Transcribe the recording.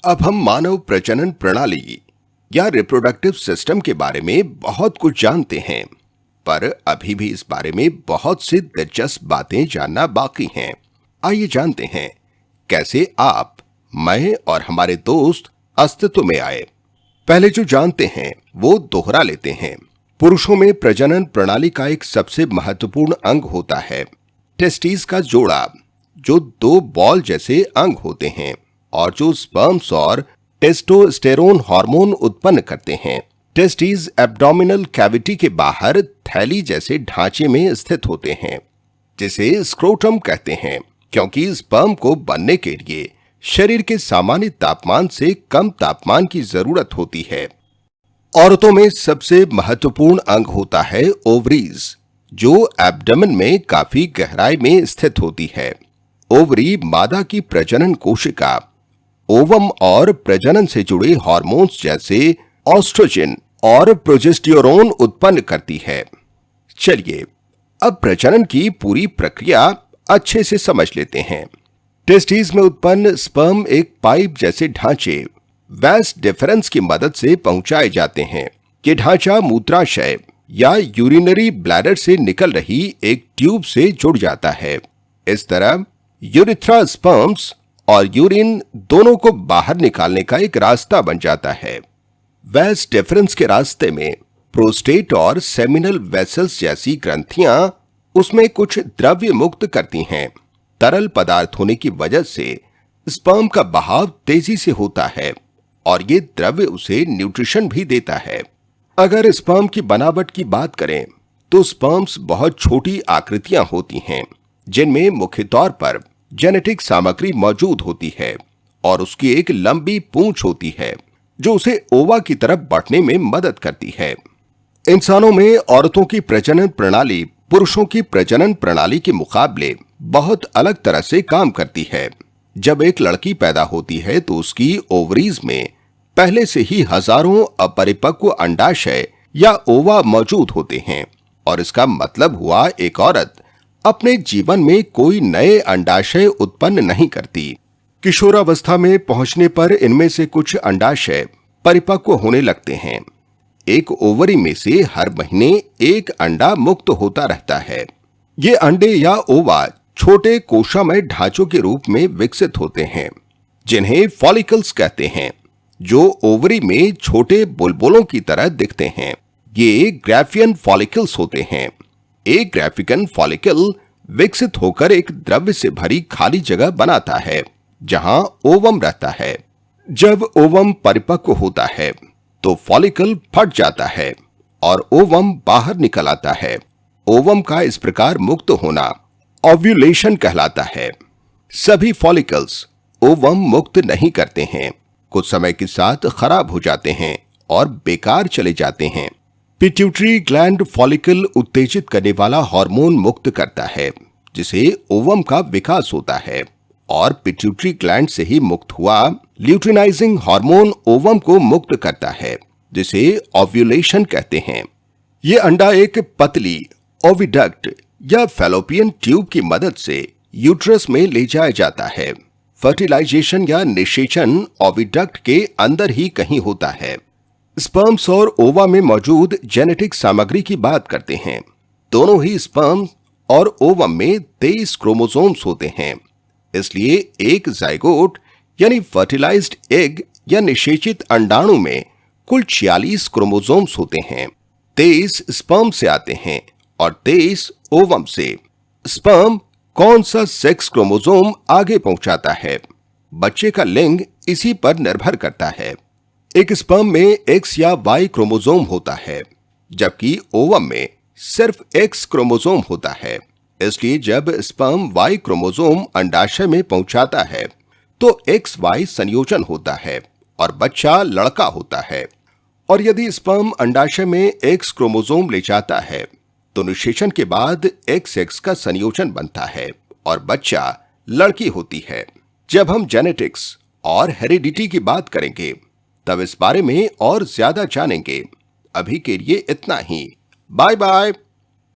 अब हम मानव प्रजनन प्रणाली या रिप्रोडक्टिव सिस्टम के बारे में बहुत कुछ जानते हैं, पर अभी भी इस बारे में बहुत सी दिलचस्प बातें जानना बाकी हैं। आइए जानते हैं कैसे आप, मैं और हमारे दोस्त अस्तित्व में आए। पहले जो जानते हैं वो दोहरा लेते हैं। पुरुषों में प्रजनन प्रणाली का एक सबसे महत्वपूर्ण अंग होता है टेस्टिस का जोड़ा, जो दो बॉल जैसे अंग होते हैं और जो स्पर्म्स और टेस्टोस्टेरोन हार्मोन उत्पन्न करते हैं। टेस्टिस एब्डोमिनल कैविटी के बाहर थैली जैसे ढांचे में स्थित होते हैं, जिसे स्क्रोटम कहते हैं, क्योंकि स्पर्म को बनने के लिए शरीर के सामान्य तापमान से कम तापमान की जरूरत होती है। औरतों में सबसे महत्वपूर्ण अंग होता है ओवरीज, जो एब्डोमेन में काफी गहराई में स्थित होती है। ओवरी मादा की प्रजनन कोशिका, ओवम और प्रजनन से जुड़े हार्मोन्स जैसे ऑस्ट्रोजन और प्रोजेस्टेरोन उत्पन्न करती है। चलिए अब प्रजनन की पूरी प्रक्रिया अच्छे से समझ लेते हैं। टेस्टिस में उत्पन्न स्पर्म एक पाइप जैसे ढांचे वैस डिफरेंस की मदद से पहुंचाए जाते हैं। ये ढांचा मूत्राशय या यूरिनरी ब्लैडर से निकल रही एक ट्यूब से जुड़ जाता है। इस तरह यूरिथ्रा स्पर्म्स और यूरिन दोनों को बाहर निकालने का एक रास्ता बन जाता है। वैस डिफरेंस के रास्ते में प्रोस्टेट और सेमिनल वेसल्स जैसी ग्रंथियां उसमें कुछ द्रव्य मुक्त करती हैं। तरल पदार्थ होने की वजह से स्पर्म का बहाव तेजी से होता है और ये द्रव्य उसे न्यूट्रिशन भी देता है। अगर स्पर्म की बनावट की बात करें तो स्पर्म्स बहुत छोटी आकृतियां होती हैं, जिनमें मुख्य तौर पर जेनेटिक सामग्री मौजूद होती है और उसकी एक लंबी पूंछ होती है, जो उसे ओवा की तरफ बढ़ने में मदद करती है। इंसानों में औरतों की प्रजनन प्रणाली पुरुषों की प्रजनन प्रणाली के मुकाबले बहुत अलग तरह से काम करती है। जब एक लड़की पैदा होती है तो उसकी ओवरीज में पहले से ही हजारों अपरिपक्व अंडाशय या ओवा मौजूद होते हैं, और इसका मतलब हुआ एक औरत अपने जीवन में कोई नए अंडाशय उत्पन्न नहीं करती। किशोरावस्था में पहुंचने पर इनमें से कुछ अंडाशय परिपक्व होने लगते हैं। एक ओवरी में से हर महीने एक अंडा मुक्त होता रहता है। ये अंडे या ओवा छोटे कोशामय ढांचों के रूप में विकसित होते हैं, जिन्हें फॉलिकल्स कहते हैं, जो ओवरी में छोटे बुलबुलों की तरह दिखते हैं। ये ग्राफियन फॉलिकल्स होते हैं। एक ग्राफिकन फॉलिकल विकसित होकर एक द्रव्य से भरी खाली जगह बनाता है, जहां ओवम रहता है। जब ओवम परिपक्व होता है तो फॉलिकल फट जाता है और ओवम बाहर निकल आता है। ओवम का इस प्रकार मुक्त होना ओव्यूलेशन कहलाता है। सभी फॉलिकल्स ओवम मुक्त नहीं करते हैं, कुछ समय के साथ खराब हो जाते हैं और बेकार चले जाते हैं। पिट्यूटरी ग्लैंड फॉलिकल उत्तेजित करने वाला हार्मोन मुक्त करता है, जिसे ओवम का विकास होता है, और पिट्यूटरी ग्लैंड से ही मुक्त हुआ ल्यूटिनाइजिंग हार्मोन ओवम को मुक्त करता है, जिसे ओव्यूलेशन कहते हैं। ये अंडा एक पतली ओविडक्ट या फैलोपियन ट्यूब की मदद से यूट्रस में ले जाया जाता है। फर्टिलाइजेशन या निषेचन ओविडक्ट के अंदर ही कहीं होता है। स्पर्म्स और ओवा में मौजूद जेनेटिक सामग्री की बात करते हैं। दोनों ही स्पर्म और ओवम में 23 क्रोमोसोम्स होते हैं, इसलिए एक जाइगोट यानी फर्टिलाइज्ड एग या निषेचित अंडाणु में कुल 46 क्रोमोसोम्स होते हैं। 23 स्पर्म से आते हैं और 23 ओवम से। स्पर्म कौन सा सेक्स क्रोमोसोम आगे पहुंचाता है, बच्चे का लिंग इसी पर निर्भर करता है। एक स्पर्म में एक्स या वाई क्रोमोसोम होता है, जबकि ओवम में सिर्फ एक्स क्रोमोसोम होता है। इसलिए जब स्पर्म वाई क्रोमोसोम अंडाशय में पहुंचाता है तो एक्स वाई संयोजन होता है और बच्चा लड़का होता है। और यदि स्पर्म अंडाशय में एक्स क्रोमोसोम ले जाता है तो निषेचन के बाद एक्स एक्स का संयोजन बनता है और बच्चा लड़की होती है। जब हम जेनेटिक्स और हेरिडिटी की बात करेंगे तब इस बारे में और ज्यादा जानेंगे। अभी के लिए इतना ही। Bye bye.